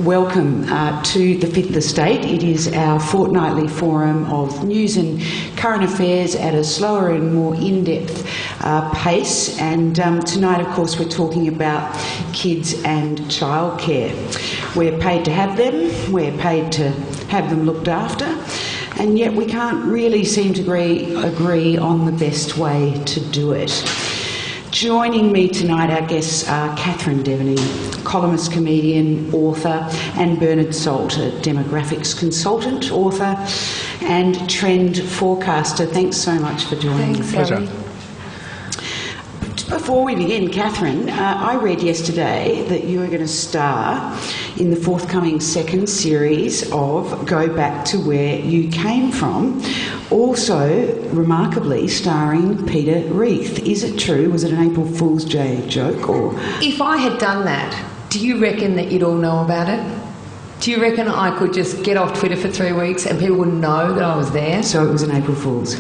welcome to the Fifth Estate. It is our fortnightly forum of news and current affairs at a slower and more in-depth pace. And tonight, of course, we're talking about kids and childcare. We're paid to have them, we're paid to have them looked after, and yet we can't really seem to agree on the best way to do it. Joining me tonight, our guests are Catherine Deveny, columnist, comedian, author, and Bernard Salt, a demographics consultant, author, and trend forecaster. Thanks so much for joining us. Pleasure. Before we begin, Catherine, I read yesterday that you are going to star in the forthcoming second series of Go Back to Where You Came From, also remarkably starring Peter Reith. Is it true? Was it an April Fool's Day joke? Or If I had done that, do you reckon that you'd all know about it? Do you reckon I could just get off Twitter for 3 weeks and people wouldn't know that I was there? So it was an April Fool's?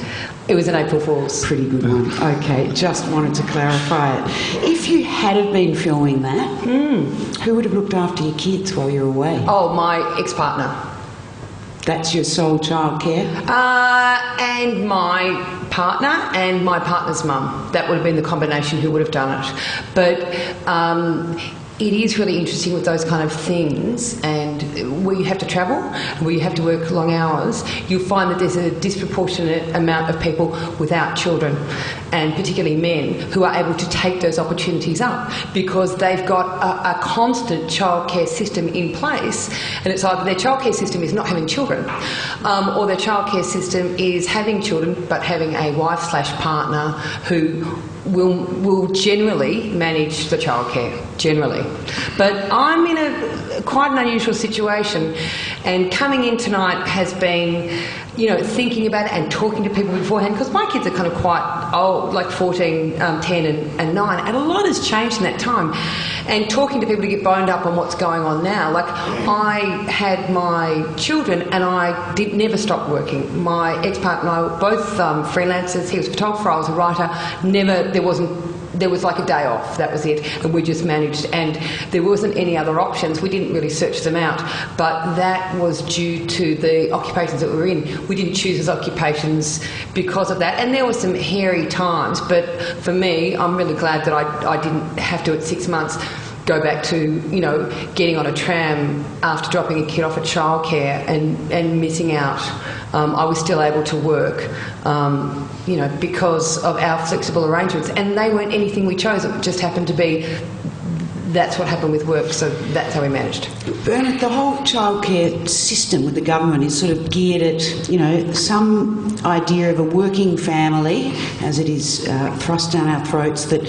It was an April Fool's. Pretty good one. Okay, just wanted to clarify it. If you had have been filming that, who would have looked after your kids while you were away? Oh, my ex-partner. That's your sole childcare? And my partner and my partner's mum. That would have been the combination who would have done it. But it is really interesting with those kind of things, and where you have to travel, where you have to work long hours, you'll find that there's a disproportionate amount of people without children, and particularly men, who are able to take those opportunities up because they've got a constant childcare system in place, and it's either their childcare system is not having children, or their childcare system is having children but having a wife/partner who will generally manage the childcare, generally. But I'm in quite an unusual situation, and coming in tonight has been, you know, thinking about it and talking to people beforehand, because my kids are kind of quite old, like 14, 10 and 9, and a lot has changed in that time. And talking to people to get boned up on what's going on now. Like, I had my children and I never stopped working. My ex-partner and I were both freelancers. He was a photographer, I was a writer. There was like a day off, that was it, and we just managed, and there wasn't any other options. We didn't really search them out, but that was due to the occupations that we were in. We didn't choose those occupations because of that, and there were some hairy times, but for me, I'm really glad that I didn't have to, at 6 months, go back to, you know, getting on a tram after dropping a kid off at childcare and missing out. I was still able to work, you know, because of our flexible arrangements, and they weren't anything we chose. It just happened to be that's what happened with work, so that's how we managed. Bernard, the whole childcare system with the government is sort of geared at, you know, some idea of a working family, as it is thrust down our throats, that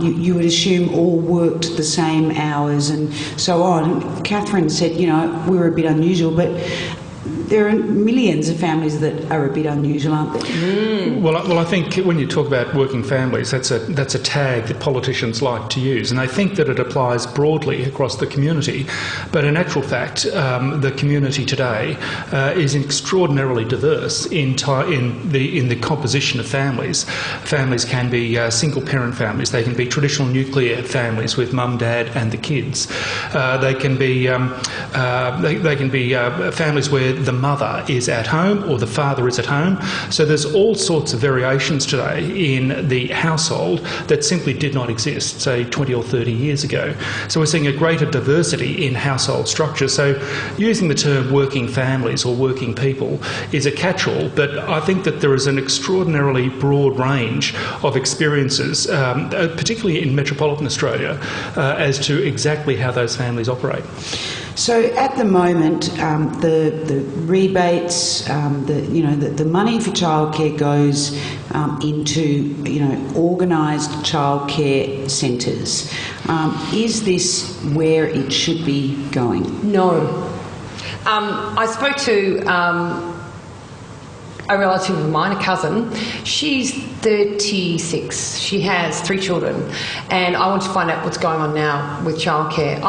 you would assume all worked the same hours and so on. Catherine said, you know, we were a bit unusual, but there are millions of families that are a bit unusual, aren't there? Well, I think when you talk about working families, that's a tag that politicians like to use, and they think that it applies broadly across the community. But in actual fact, the community today is extraordinarily diverse in the composition of families. Families can be single-parent families. They can be traditional nuclear families with mum, dad, and the kids. They can be families where the mother is at home or the father is at home. So there's all sorts of variations today in the household that simply did not exist, say, 20 or 30 years ago. So we're seeing a greater diversity in household structure. So using the term working families or working people is a catch-all, but I think that there is an extraordinarily broad range of experiences, particularly in metropolitan Australia, as to exactly how those families operate. So at the moment, the rebates, the money for childcare goes into, you know, organised childcare centres. Is this where it should be going? No. I spoke to a relative of mine, a cousin. She's 36. She has 3 children, and I want to find out what's going on now with childcare.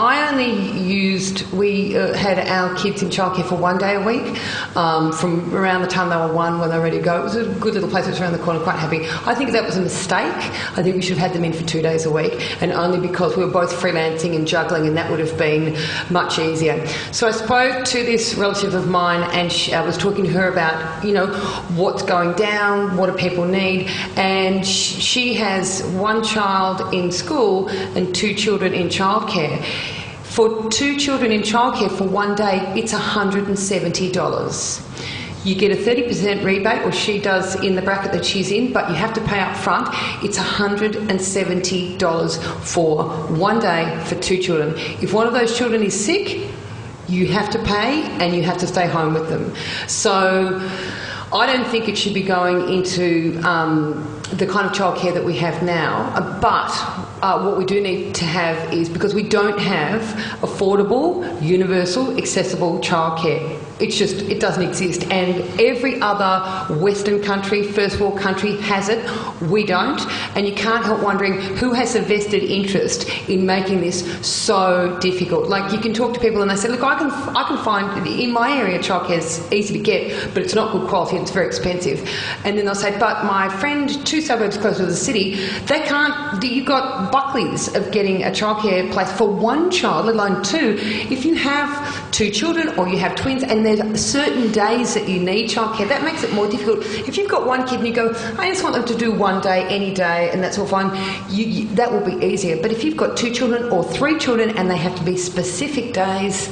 We had our kids in childcare for 1 day a week, from around the time they were 1 when they were ready to go. It was a good little place. It was around the corner, quite happy. I think that was a mistake. I think we should have had them in for 2 days a week, and only because we were both freelancing and juggling, and that would have been much easier. So I spoke to this relative of mine, and I was talking to her about, what's going down, what do people need, and she has 1 child in school and 2 children in childcare. For 2 children in childcare for 1 day, it's $170. You get a 30% rebate, or she does in the bracket that she's in, but you have to pay up front. It's $170 for 1 day for 2 children. If one of those children is sick, you have to pay and you have to stay home with them. So I don't think it should be going into the kind of childcare that we have now, but what we do need to have is, because we don't have affordable, universal, accessible childcare. It doesn't exist. And every other Western country, first world country has it. We don't. And you can't help wondering who has a vested interest in making this so difficult. Like, you can talk to people and they say, look, I can find, in my area, childcare is easy to get, but it's not good quality and it's very expensive. And then they'll say, but my friend 2 suburbs closer to the city, they can't, you've got Buckleys of getting a childcare place for 1 child, let alone 2. If you have 2 children or you have twins and there's certain days that you need childcare, that makes it more difficult. If you've got 1 kid and you go, I just want them to do 1 day, any day, and that's all fine, that will be easier. But if you've got 2 children or 3 children and they have to be specific days,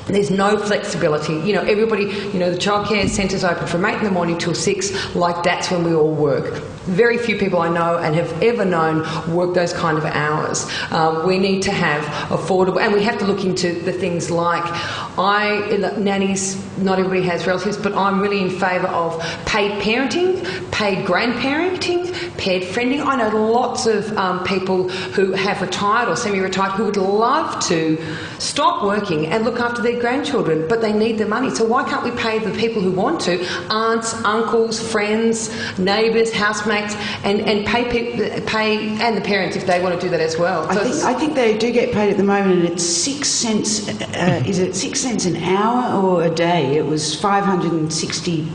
there's no flexibility. Everybody, the childcare centres open from 8 in the morning till 6, like that's when we all work. Very few people I know and have ever known work those kind of hours. We need to have affordable, and we have to look into the things like nannies. Not everybody has relatives, but I'm really in favour of paid parenting, paid grandparenting, paired friending. I know lots of people who have retired or semi-retired who would love to stop working and look after their grandchildren, but they need the money. So why can't we pay the people who want to, aunts, uncles, friends, neighbours, housemates, and pay and the parents if they want to do that as well? I think they do get paid at the moment, and it's 6 cents. Is it 6 cents an hour or a day? It was $560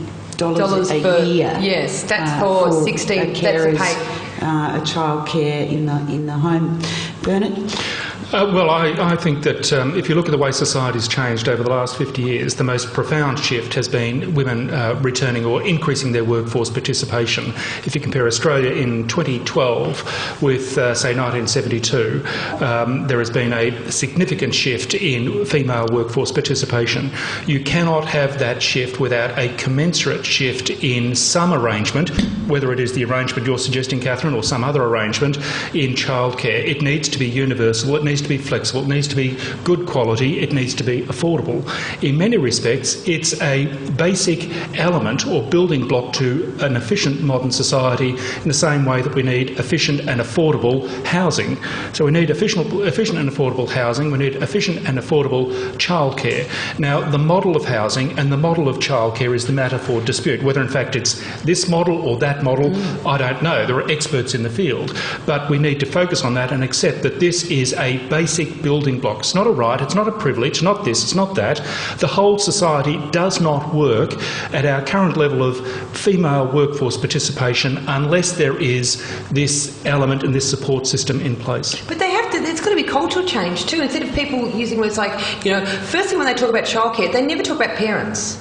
a year. Yes, that's for 16 carers. That's a childcare in the home. Bernard? Well, I think that if you look at the way society's changed over the last 50 years, the most profound shift has been women returning or increasing their workforce participation. If you compare Australia in 2012 with, say, 1972, there has been a significant shift in female workforce participation. You cannot have that shift without a commensurate shift in some arrangement, whether it is the arrangement you're suggesting, Catherine, or some other arrangement in childcare. It needs to be universal. It needs to be flexible, it needs to be good quality, it needs to be affordable. In many respects, it's a basic element or building block to an efficient modern society, in the same way that we need efficient and affordable housing. So we need efficient and affordable housing, we need efficient and affordable childcare. Now, the model of housing and the model of childcare is the matter for dispute. Whether in fact it's this model or that model, I don't know. There are experts in the field. But we need to focus on that and accept that this is a basic building block. It's not a right, it's not a privilege, not this, it's not that. The whole society does not work at our current level of female workforce participation unless there is this element and this support system in place. But they have to, there's got to be cultural change too. Instead of people using words like, firstly when they talk about childcare, they never talk about parents.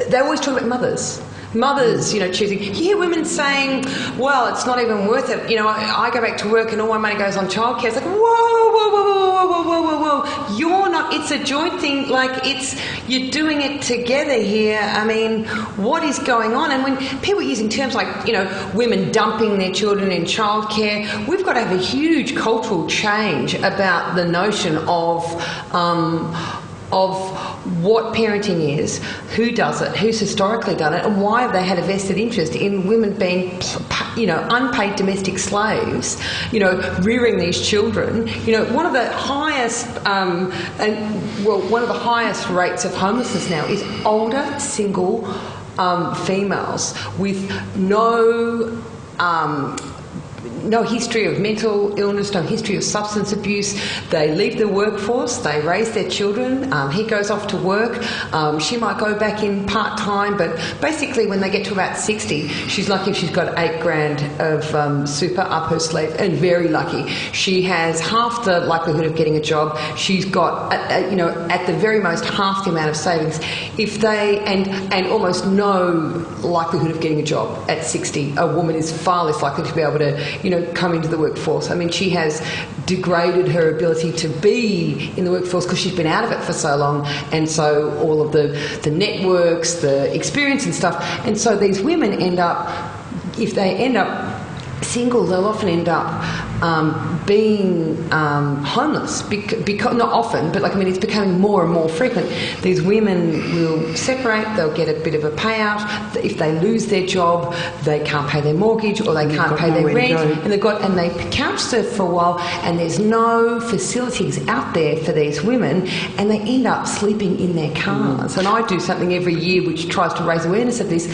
They always talk about mothers. Mothers, choosing. You hear women saying, well, it's not even worth it. I go back to work and all my money goes on childcare. It's like, whoa. You're not, it's a joint thing. Like, you're doing it together here. I mean, what is going on? And when people are using terms like, women dumping their children in childcare, we've got to have a huge cultural change about the notion of what parenting is, who does it, who's historically done it, and why have they had a vested interest in women being, unpaid domestic slaves, rearing these children. One of the highest, one of the highest rates of homelessness now is older, single females with no history of mental illness, no history of substance abuse. They leave the workforce, they raise their children, he goes off to work, she might go back in part-time, but basically when they get to about 60, she's lucky if she's got $8,000 of super up her sleeve, and very lucky. She has half the likelihood of getting a job. She's got, at the very most, half the amount of savings. And almost no likelihood of getting a job at 60. A woman is far less likely to be able to, come into the workforce. I mean, she has degraded her ability to be in the workforce because she's been out of it for so long, and so all of the networks, the experience and stuff. And so these women end up, if they end up single, they'll often end up being homeless, because not often, but it's becoming more and more frequent. These women will separate, they'll get a bit of a payout. If they lose their job, they can't pay their mortgage or they can't pay their rent, and they couch surf for a while, and there's no facilities out there for these women, and they end up sleeping in their cars. And I do something every year which tries to raise awareness of this.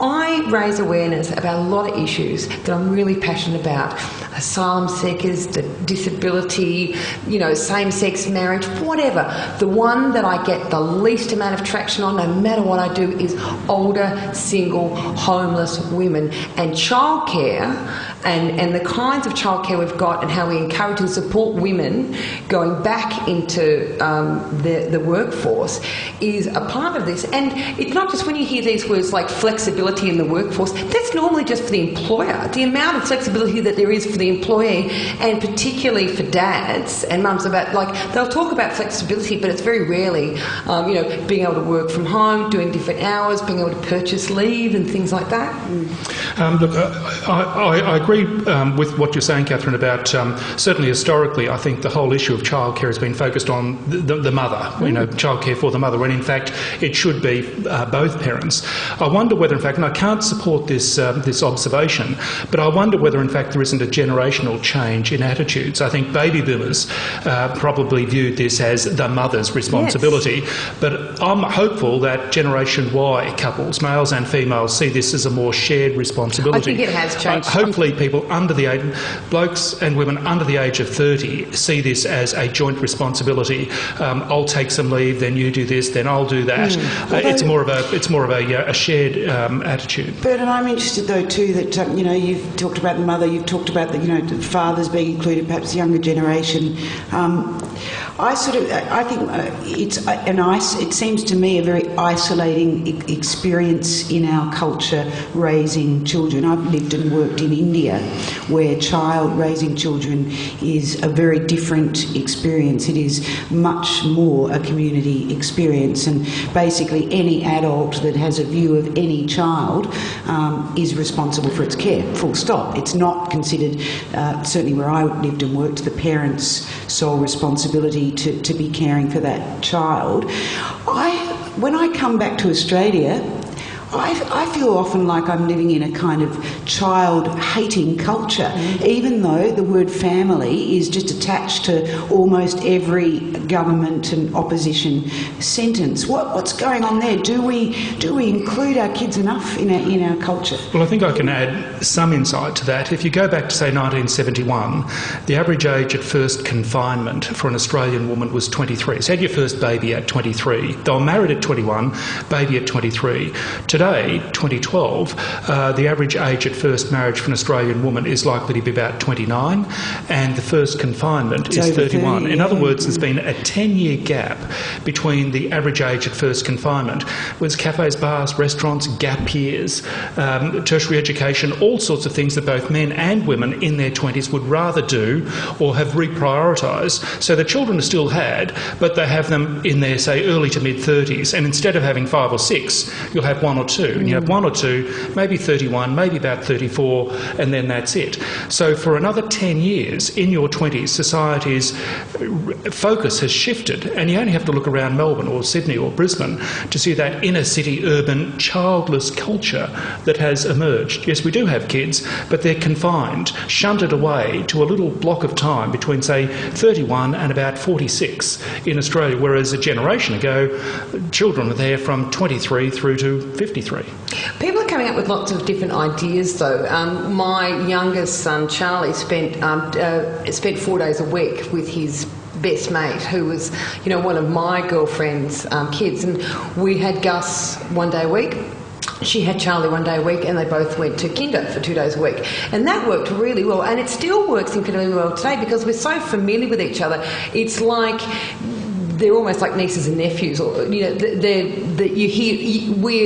I raise awareness about a lot of issues that I'm really passionate about. Asylum seekers, disability, same-sex marriage, whatever. The one that I get the least amount of traction on, no matter what I do, is older, single, homeless women. And childcare, and the kinds of childcare we've got, and how we encourage and support women going back into the workforce, is a part of this. And it's not just when you hear these words like flexibility in the workforce, that's normally just for the employer. The amount of flexibility that there is for the employee, and particularly for dads and mums, they'll talk about flexibility, but it's very rarely, being able to work from home, doing different hours, being able to purchase leave and things like that. Look, I agree with what you're saying, Catherine, about certainly historically, I think the whole issue of childcare has been focused on the mother, childcare for the mother, when in fact it should be both parents. I wonder whether, in fact, and I can't support this observation, but I wonder whether, in fact, there isn't a generational change in attitudes. I think baby boomers probably viewed this as the mother's responsibility, yes. But I'm hopeful that Generation Y couples, males and females, see this as a more shared responsibility. I think it has changed. Hopefully people blokes and women under the age of 30 see this as a joint responsibility. I'll take some leave, then you do this, then I'll do that. It's more of a shared attitude. Bert, and I'm interested though too that you've talked about the mother, you've talked about the fathers being included, perhaps the younger generation. I think it seems to me a very isolating experience in our culture raising children. I've lived and worked in India, where raising children is a very different experience. It is much more a community experience, and basically any adult that has a view of any child is responsible for its care, full stop. It's not considered, certainly where I lived and worked, the parent's sole responsibility to be caring for that child. When I come back to Australia, I feel often like I'm living in a kind of child-hating culture, even though the word family is just attached to almost every government and opposition sentence. What's going on there? Do we include our kids enough in our culture? Well, I think I can add some insight to that. If you go back to, say, 1971, the average age at first confinement for an Australian woman was 23. So you had your first baby at 23. They were married at 21, baby at 23. Today, 2012, the average age at first marriage for an Australian woman is likely to be about 29, and the first confinement is 31. 30, in other words, there's been a 10-year gap between the average age at first confinement, whereas cafes, bars, restaurants, gap years, tertiary education, all sorts of things that both men and women in their 20s would rather do or have reprioritised. So the children are still had, but they have them in their, say, early to mid-30s, and instead of having 5 or 6, you'll have 1 or 2. And you have 1 or 2, maybe 31, maybe about 34, and then that's it. So for another 10 years in your 20s, society's focus has shifted, and you only have to look around Melbourne or Sydney or Brisbane to see that inner city urban childless culture that has emerged. Yes, we do have kids, but they're confined, shunted away to a little block of time between, say, 31 and about 46 in Australia, whereas a generation ago, children were there from 23 through to 50. 53. People are coming up with lots of different ideas, though. My youngest son, Charlie, spent 4 days a week with his best mate, who was, one of my girlfriend's kids, and we had Gus 1 day a week. She had Charlie 1 day a week, and they both went to kinder for 2 days a week. And that worked really well, and it still works incredibly well today because we're so familiar with each other. It's like they're almost like nieces and nephews, or we're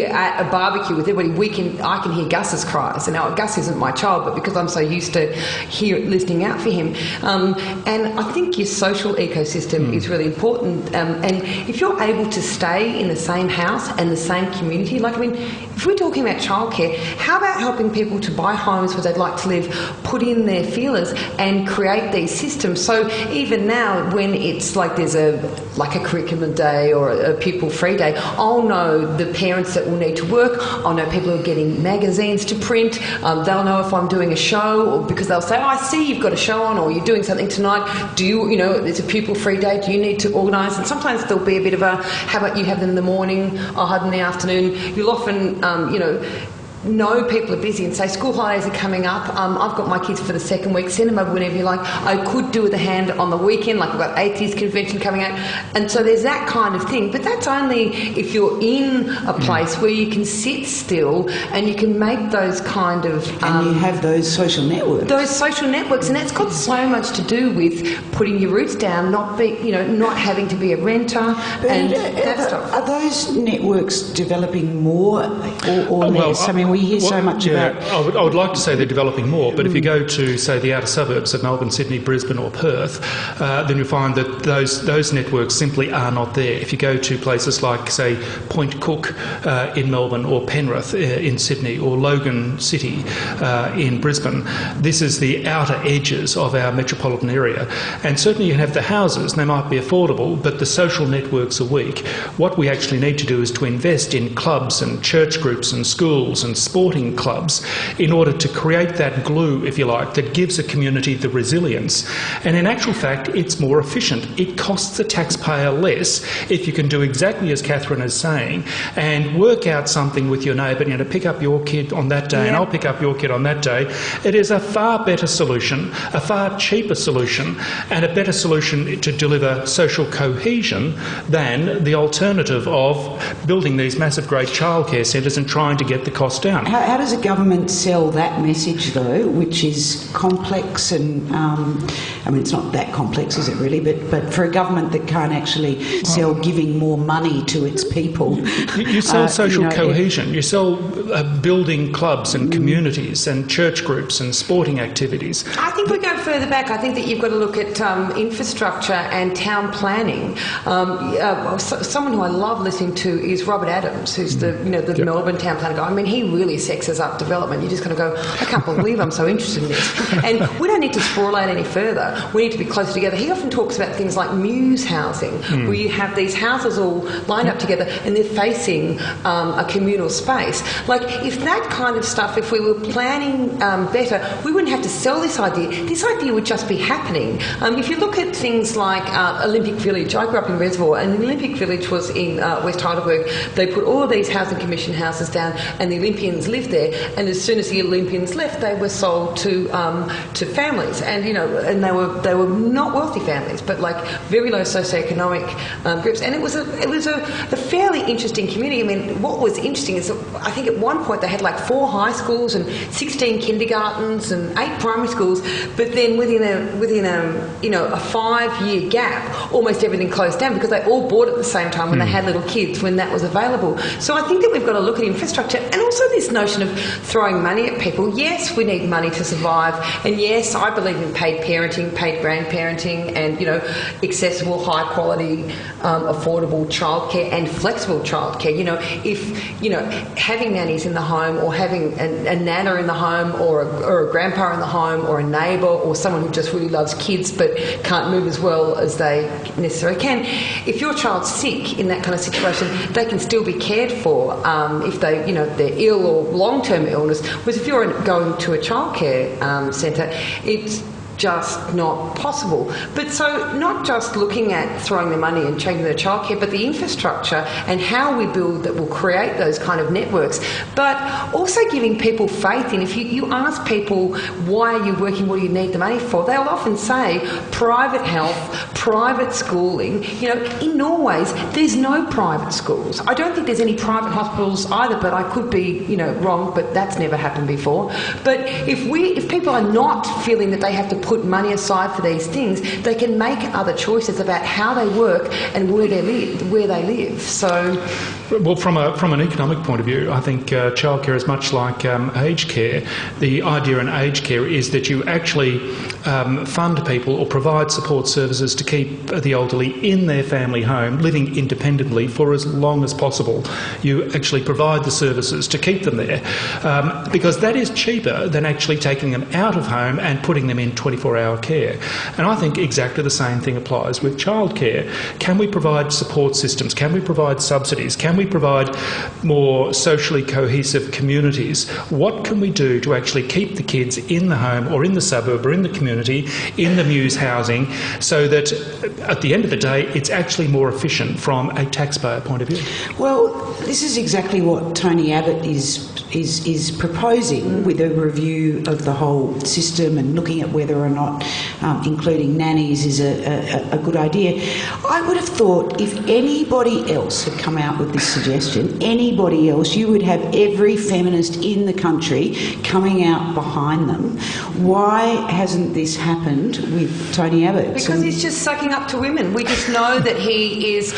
at a barbecue with everybody. I can hear Gus's cries, and now Gus isn't my child, but because I'm so used to listening out for him, and I think your social ecosystem is really important. And if you're able to stay in the same house and the same community, if we're talking about childcare, how about helping people to buy homes where they'd like to live, put in their feelers, and create these systems? So even now, when it's like there's a curriculum day or a pupil free day, I'll know the parents that will need to work. I'll know people who are getting magazines to print. They'll know if I'm doing a show, or because they'll say, I see you've got a show on, or you're doing something tonight. Do you, it's a pupil free day. Do you need to organise? And sometimes there'll be a bit of a, how about you have them in the morning, I'll have them in the afternoon. You'll often, know people are busy and say school holidays are coming up. I've got my kids for the second week. Send them over whenever you like. I could do with a hand on the weekend, like I've got Atheist Convention coming out. And so there's that kind of thing. But that's only if you're in a place where you can sit still and you can make those kind of... and you have those social networks. Those social networks. And that's got so much to do with putting your roots down, not having to be a renter, but and that stuff. Are those networks developing more or less? We hear so much about... I would like to say they're developing more, but if you go to, say, the outer suburbs of Melbourne, Sydney, Brisbane or Perth, then you'll find that those networks simply are not there. If you go to places like, say, Point Cook in Melbourne, or Penrith in Sydney, or Logan City in Brisbane, this is the outer edges of our metropolitan area. And certainly you have the houses, and they might be affordable, but the social networks are weak. What we actually need to do is to invest in clubs and church groups and schools and sporting clubs in order to create that glue, if you like, that gives a community the resilience. And in actual fact, it's more efficient. It costs the taxpayer less if you can do exactly as Catherine is saying and work out something with your neighbour, to pick up your kid on that day and I'll pick up your kid on that day. It is a far better solution, a far cheaper solution, and a better solution to deliver social cohesion than the alternative of building these massive great childcare centres and trying to get the cost down. How does a government sell that message, though, which is complex and, it's not that complex, is it really? But for a government that can't actually sell giving more money to its people... You sell social cohesion. You sell building clubs and communities and church groups and sporting activities. I think we go further back. I think that you've got to look at infrastructure and town planning. Someone who I love listening to is Robert Adams, who's the Melbourne town planner guy. He really sexes up development. You're just going to go, I can't believe I'm so interested in this. And we don't need to sprawl out any further. We need to be closer together. He often talks about things like muse housing, where you have these houses all lined up together and they're facing a communal space. If that kind of stuff, if we were planning better, we wouldn't have to sell this idea. This idea would just be happening. If you look at things like Olympic Village, I grew up in Reservoir, and the Olympic Village was in West Heidelberg. They put all of these housing commission houses down, and the Olympians lived there, and as soon as the Olympians left, they were sold to families, and and they were not wealthy families, but very low socioeconomic groups, and it was a fairly interesting community. What was interesting is that I think at one point they had 4 high schools and 16 kindergartens and 8 primary schools, but then within a 5-year gap, almost everything closed down because they all bought at the same time when they had little kids, when that was available. So I think that we've got to look at infrastructure, and also this notion of throwing money at people. Yes, we need money to survive, and yes, I believe in paid parenting, paid grandparenting, and accessible, high quality, affordable childcare and flexible childcare. If having nannies in the home, or having a nana in the home, or a grandpa in the home, or a neighbour, or someone who just really loves kids but can't move as well as they necessarily can. If your child's sick in that kind of situation, they can still be cared for if they're ill or long-term illness. Whereas if you're going to a childcare centre, just not possible. But so not just looking at throwing the money and changing the childcare, but the infrastructure and how we build that will create those kind of networks, but also giving people faith in. If you ask people, why are you working, what do you need the money for, they'll often say private health, private schooling. In Norway there's no private schools. I don't think there's any private hospitals either, but I could be wrong, but that's never happened before. But if people are not feeling that they have to put money aside for these things, they can make other choices about how they work and where they live. So, well, from an economic point of view, I think childcare is much like aged care. The idea in aged care is that you actually fund people or provide support services to keep the elderly in their family home, living independently for as long as possible. You actually provide the services to keep them there, because that is cheaper than actually taking them out of home and putting them in 24-hour care. And I think exactly the same thing applies with childcare. Can we provide support systems? Can we provide subsidies? Can we provide more socially cohesive communities? What can we do to actually keep the kids in the home or in the suburb or in the community, in the Muse housing, so that at the end of the day it's actually more efficient from a taxpayer point of view? Well, this is exactly what Tony Abbott is proposing with a review of the whole system and looking at whether or not including nannies is a good idea. I would have thought if anybody else had come out with this suggestion, anybody else, you would have every feminist in the country coming out behind them. Why hasn't this happened with Tony Abbott? Because he's just sucking up to women. We just know that he is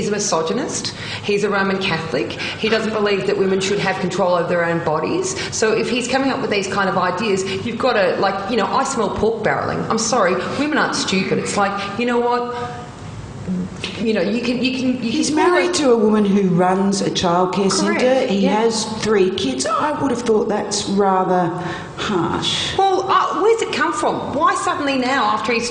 a misogynist. He's a Roman Catholic. He doesn't believe that women should have control over their own bodies. So if he's coming up with these kind of ideas, you've got to, I smell pork barrelling. I'm sorry, women aren't stupid. It's like, you know what? You can. He's married to a woman who runs a childcare centre. He has 3 kids. I would have thought that's rather harsh. Well, where's it come from? Why suddenly now, after he's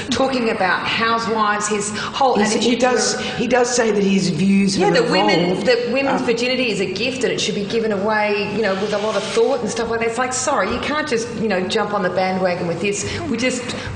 talking about housewives, his whole attitude? He does say that his views have evolved. that women's virginity is a gift and it should be given away, with a lot of thought and stuff like that. It's like, sorry, you can't just jump on the bandwagon with this. We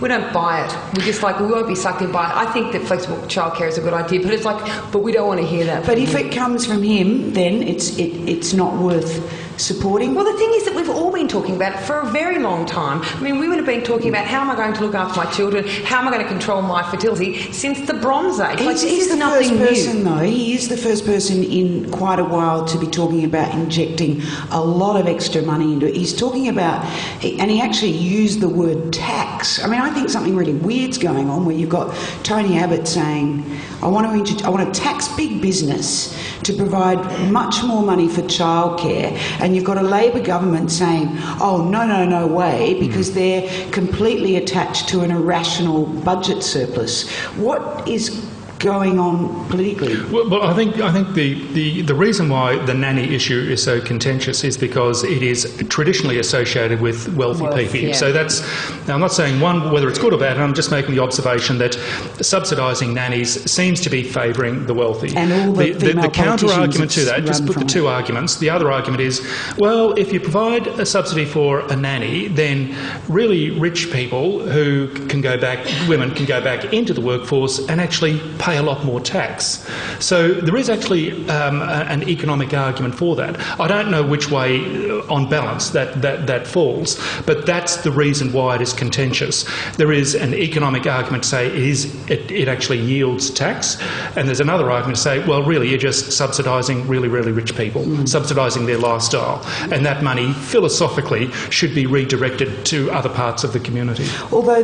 don't buy it. We won't be sucked in by it. I think that flexible childcare is a good idea, but it's like, but we don't want to hear that. But if it comes from him, then it's not worth supporting. Well, the thing is that we've all been talking about it for a very long time. I mean, women have been talking about how am I going to look after my children, how am I going to control my fertility since the Bronze Age. He's the first person, though. He is the first person in quite a while to be talking about injecting a lot of extra money into it. He's talking about, and he actually used the word tax. I mean, I think something really weird's going on where you've got Tony Abbott saying, I want to tax big business to provide much more money for childcare, and you've got a Labor government saying, oh, no way, because they're completely attached to an irrational budget surplus. What is going on politically? Well, I think the reason why the nanny issue is so contentious is because it is traditionally associated with wealthy people. Yeah. So that's, now I'm not saying whether it's good or bad, I'm just making the observation that subsidising nannies seems to be favouring the wealthy. And all the counter argument to that, just put the 2 arguments. The other argument is, well, if you provide a subsidy for a nanny, then really rich people who can go back, women can go back into the workforce and actually pay a lot more tax. So there is actually an economic argument for that. I don't know which way, on balance, that falls, but that's the reason why it is contentious. There is an economic argument to say it actually yields tax, and there's another argument to say, well, really, you're just subsidising really, really rich people, subsidising their lifestyle, and that money, philosophically, should be redirected to other parts of the community. Although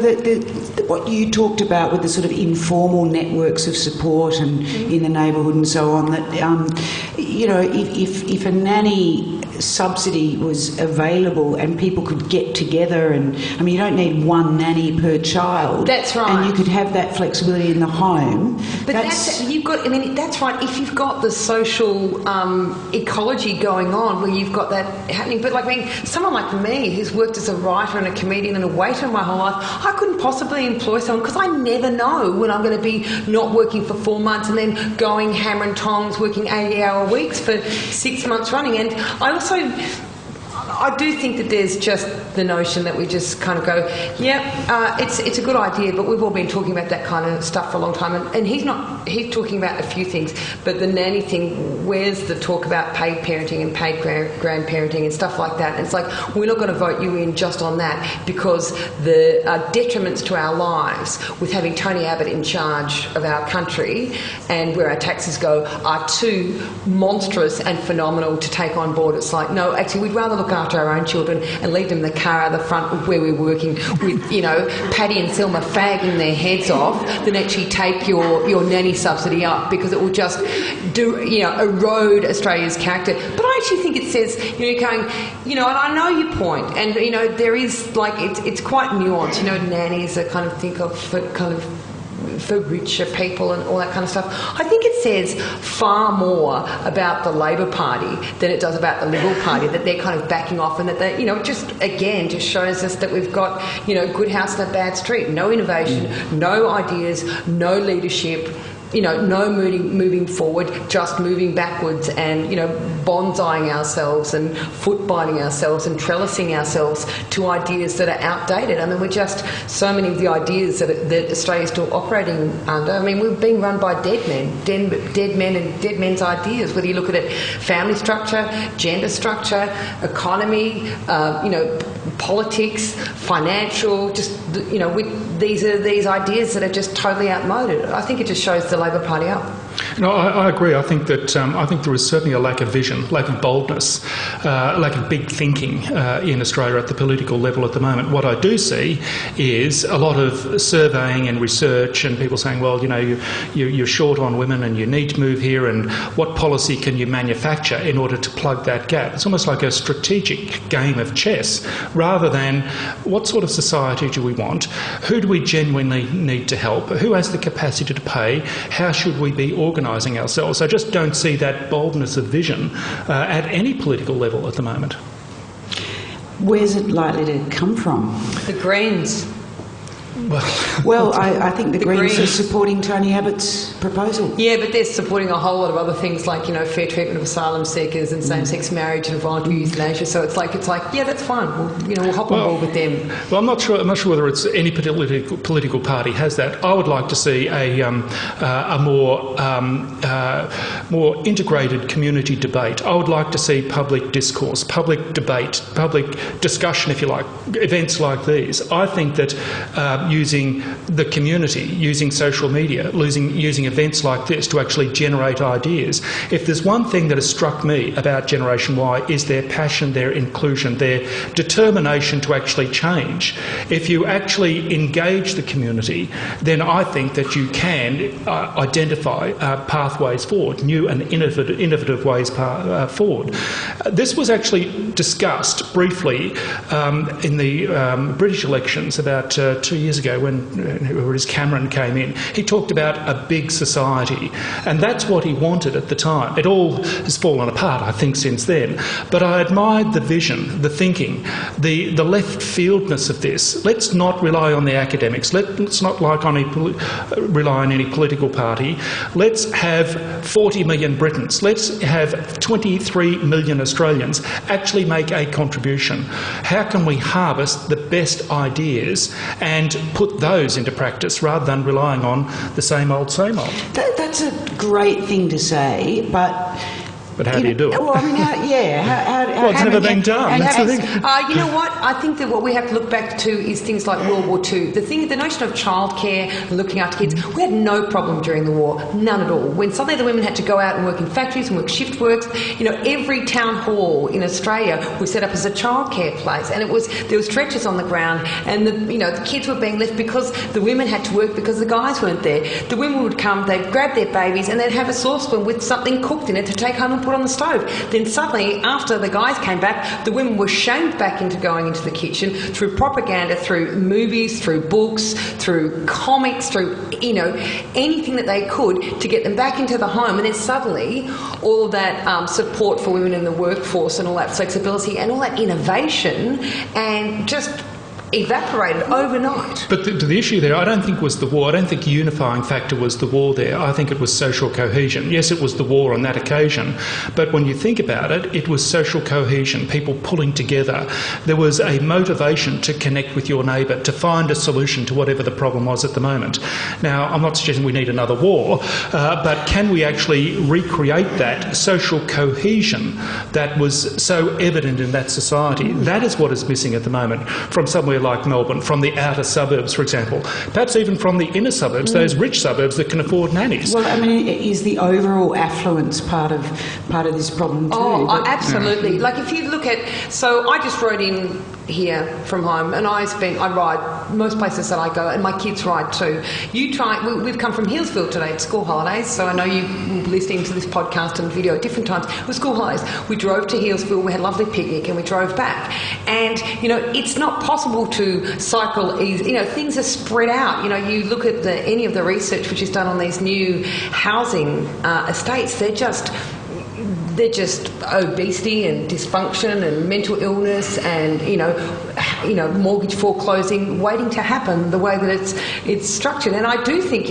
what you talked about with the sort of informal networks of support and in the neighbourhood and so on, that if a nanny subsidy was available and people could get together, and I mean, you don't need one nanny per child. That's right. And you could have that flexibility in the home. But that's right. If you've got the social ecology going on where you've got that happening, but someone like me who's worked as a writer and a comedian and a waiter my whole life, I couldn't possibly employ someone because I never know when I'm going to be not working for 4 months and then going hammer and tongs, working 80-hour weeks for 6 months running. And I I do think that there's just the notion that we just kind of go, it's a good idea, but we've all been talking about that kind of stuff for a long time. And he's talking about a few things, but the nanny thing, where's the talk about paid parenting and paid grandparenting and stuff like that? And it's like, we're not going to vote you in just on that, because the detriments to our lives with having Tony Abbott in charge of our country and where our taxes go are too monstrous and phenomenal to take on board. It's like, no, actually, we'd rather look after our own children and leave them in the car out the front where we're working with, you know, Paddy and Selma fagging their heads off than actually take your nanny subsidy up, because it will just erode Australia's character. But I actually think it says, and I know your point, and, there is, like, it's quite nuanced. Nannies are kind of think of for richer people and all that kind of stuff. I think it says far more about the Labor Party than it does about the Liberal Party, that they're kind of backing off, and that they, just shows us that we've got, good house in a bad street, no innovation, no ideas, no leadership, no moving forward, just moving backwards, and, bonsaiing ourselves and foot-biting ourselves and trellising ourselves to ideas that are outdated. I mean, we're just, so many of the ideas that Australia's still operating under, I mean, we're being run by dead men and dead men's ideas, whether you look at it, family structure, gender structure, economy, politics, financial, with these ideas that are just totally outmoded. I think it just shows the Labor Party up. No, I agree. I think that I think there is certainly a lack of vision, lack of boldness, lack of big thinking in Australia at the political level at the moment. What I do see is a lot of surveying and research, and people saying, well, you're short on women and you need to move here, and what policy can you manufacture in order to plug that gap? It's almost like a strategic game of chess, rather than what sort of society do we want, who do we genuinely need to help, who has the capacity to pay, how should we be organising ourselves. I just don't see that boldness of vision at any political level at the moment. Where's it likely to come from? The Greens. Well, I think the Greens are supporting Tony Abbott's proposal. Yeah, but they're supporting a whole lot of other things like, fair treatment of asylum seekers and same-sex marriage and voluntary euthanasia. So it's like, yeah, that's fine. We'll hop on board with them. Well, I'm not sure whether it's any political party has that. I would like to see a more integrated community debate. I would like to see public discourse, public debate, public discussion, if you like, events like these. I think that using the community, using social media, using events like this to actually generate ideas. If there's one thing that has struck me about Generation Y is their passion, their inclusion, their determination to actually change. If you actually engage the community, then I think that you can identify pathways forward, new and innovative ways forward. This was actually discussed briefly in the British elections about 2 years ago when Cameron came in. He talked about a big society, and that's what he wanted at the time. It all has fallen apart, I think, since then. But I admired the vision, the thinking, the left fieldness of this. Let's not rely on the academics. Let's not rely on any political party. Let's have 40 million Britons. Let's have 23 million Australians actually make a contribution. How can we harvest the best ideas and put those into practice rather than relying on the same old, same old? That's a great thing to say, but how do you do it? Well, I mean, well, it's never been done. That's the thing. You know what? I think that what we have to look back to is things like World War II. The notion of childcare and looking after kids, we had no problem during the war, none at all. When suddenly the women had to go out and work in factories and work shift works, every town hall in Australia was set up as a childcare place, and there was stretchers on the ground, and the kids were being left because the women had to work because the guys weren't there. The women would come, they'd grab their babies, and they'd have a saucepan with something cooked in it to take home and put on the stove. Then suddenly, after the guys came back, the women were shamed back into going into the kitchen through propaganda, through movies, through books, through comics, through anything that they could to get them back into the home. And then suddenly, all of that support for women in the workforce and all that flexibility and all that innovation and just evaporated overnight. But the issue there, I don't think was the war. I don't think the unifying factor was the war there. I think it was social cohesion. Yes, it was the war on that occasion, but when you think about it, it was social cohesion, people pulling together. There was a motivation to connect with your neighbour, to find a solution to whatever the problem was at the moment. Now, I'm not suggesting we need another war, but can we actually recreate that social cohesion that was so evident in that society? That is what is missing at the moment from somewhere like Melbourne, from the outer suburbs, for example, perhaps even from the inner suburbs, those rich suburbs that can afford nannies. Well, I mean, is the overall affluence part of this problem too? Oh, absolutely. Like if you look at, so I just rode in here from home, and I ride most places that I go, and my kids ride too. We've come from Healesville today at school holidays, so I know you will be listening to this podcast and video at different times. It was school holidays. We drove to Healesville, we had a lovely picnic, and we drove back. And, it's not possible to cycle easy. Things are spread out. You look at any of the research which is done on these new housing estates, they're just obesity and dysfunction and mental illness and mortgage foreclosing waiting to happen the way that it's structured. And I do think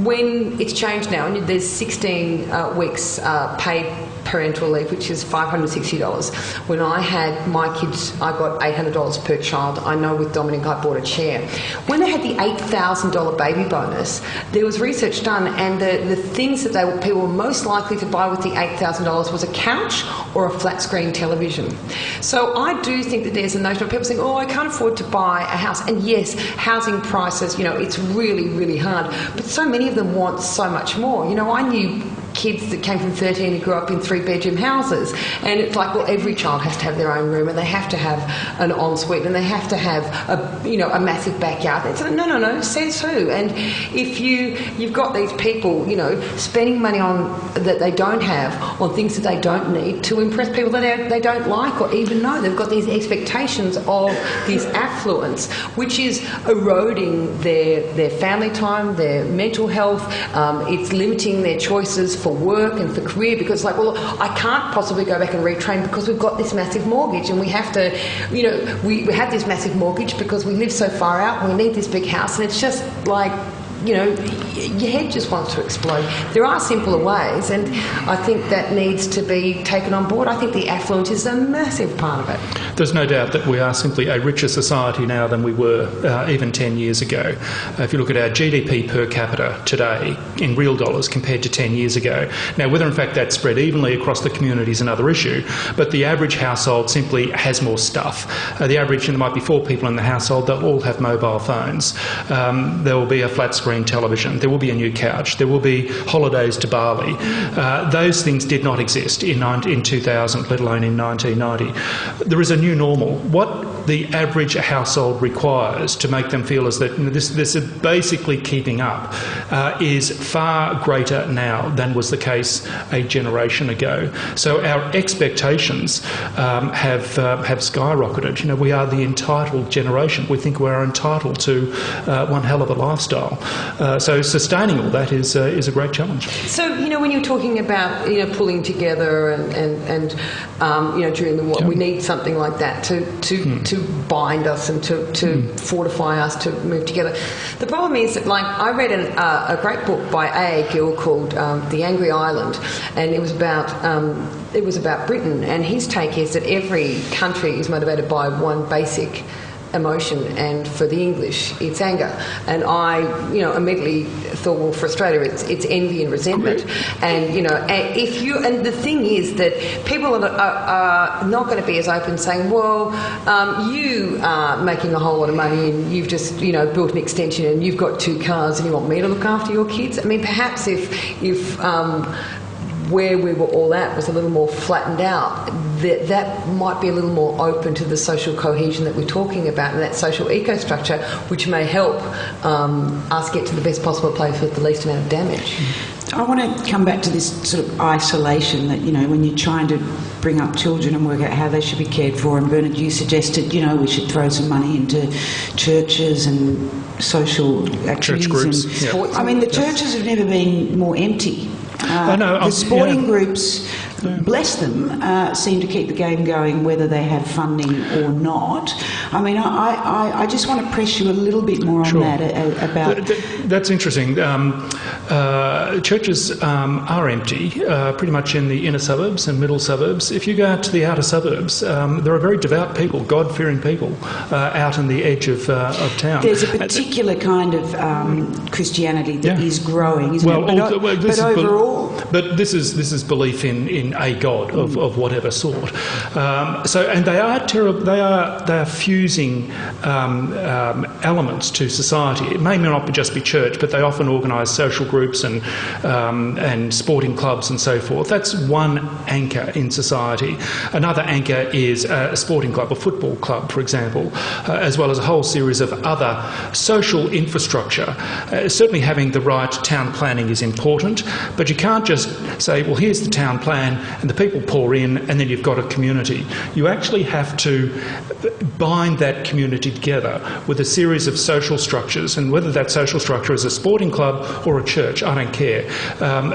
when it's changed now and there's 16 weeks paid parental leave, which is $560. When I had my kids, I got $800 per child. I know with Dominic I bought a chair. When they had the $8,000 baby bonus, there was research done, and the things that people were most likely to buy with the $8,000 was a couch or a flat screen television. So I do think that there's a notion of people saying, I can't afford to buy a house. And yes, housing prices, it's really, really hard. But so many of them want so much more. I knew kids that came from 13 who grew up in 3-bedroom houses, and it's like, well, every child has to have their own room, and they have to have an ensuite, and they have to have a massive backyard. It's like, no, says who? And if you've got these people, spending money on that they don't have on things that they don't need to impress people that they don't like or even know. They've got these expectations of this affluence, which is eroding their family time, their mental health. It's limiting their choices for work and for career, because I can't possibly go back and retrain because we've got this massive mortgage, and we have to, we have this massive mortgage because we live so far out and we need this big house, and it's just like, your head just wants to explode. There are simpler ways, and I think that needs to be taken on board. I think the affluence is a massive part of it. There's no doubt that we are simply a richer society now than we were even 10 years ago. If you look at our GDP per capita today in real dollars compared to 10 years ago. Now, whether in fact that's spread evenly across the community is another issue, but the average household simply has more stuff. The average, there might be 4 people in the household, they'll all have mobile phones. There will be a flat screen television, there will be a new couch, there will be holidays to Bali. Those things did not exist in 2000, let alone in 1990. There is a new normal. What the average household requires to make them feel as that this is basically keeping up is far greater now than was the case a generation ago. So our expectations have skyrocketed. We are the entitled generation. We think we are entitled to one hell of a lifestyle. So sustaining all that is a great challenge. So when you're talking about pulling together and during the war, we need something like that to bind us and to fortify us to move together. The problem is that, I read a great book by A. Gill called The Angry Island, and it was about Britain, and his take is that every country is motivated by one basic emotion, and for the English it's anger. And I immediately thought, well, for Australia it's envy and resentment. And and the thing is that people are not going to be as open saying, well, you are making a whole lot of money and you've just built an extension and you've got 2 cars and you want me to look after your kids. I mean, perhaps if where we were all at was a little more flattened out, that might be a little more open to the social cohesion that we're talking about and that social ecostructure, which may help us get to the best possible place with the least amount of damage. I want to come back to this sort of isolation that, when you're trying to bring up children and work out how they should be cared for. And Bernard, you suggested, we should throw some money into churches and social activities. Church groups. And sports. I mean, the churches have never been more empty. The sporting groups bless them, seem to keep the game going whether they have funding or not. I mean, I just want to press you a little bit more on that about... That's interesting. Churches are empty, pretty much in the inner suburbs and middle suburbs. If you go out to the outer suburbs, there are very devout people, God-fearing people, out on the edge of town. There's a particular kind of Christianity that is growing, isn't it? But overall... But this is belief in a God of whatever sort. And they are fusing elements to society. It may not just be church, but they often organise social groups and sporting clubs and so forth. That's one anchor in society. Another anchor is a sporting club, a football club, for example, as well as a whole series of other social infrastructure. Certainly having the right town planning is important, but you can't just say, well, here's the town plan and the people pour in and then you've got a community. You actually have to bind that community together with a series of social structures, and whether that social structure is a sporting club or a church, I don't care.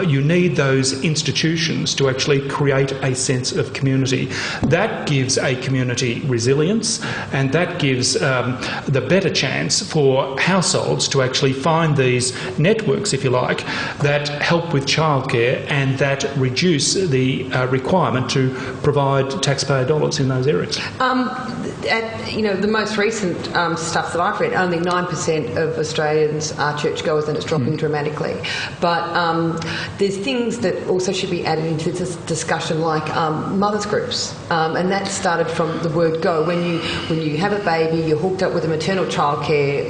You need those institutions to actually create a sense of community. That gives a community resilience, and that gives the better chance for households to actually find these networks, if you like, that help with childcare and that reduce the requirement to provide taxpayer dollars in those areas. The most recent stuff that I've read, only 9% of Australians are churchgoers, and it's dropping dramatically. But there's things that also should be added into this discussion, like mothers groups, and that started from the word go. When you have a baby, you're hooked up with a maternal childcare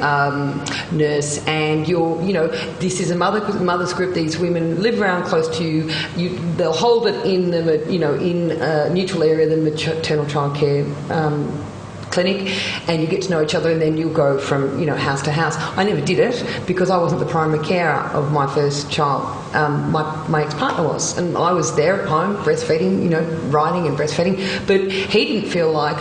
nurse, and this is a mothers group. These women live around close to you. They'll hold it in the in a neutral area, the maternal childcare clinic, and you get to know each other, and then you'll go from house to house. I never did it because I wasn't the primary carer of my first child. My ex-partner was, and I was there at home breastfeeding, riding and breastfeeding, but I didn't feel like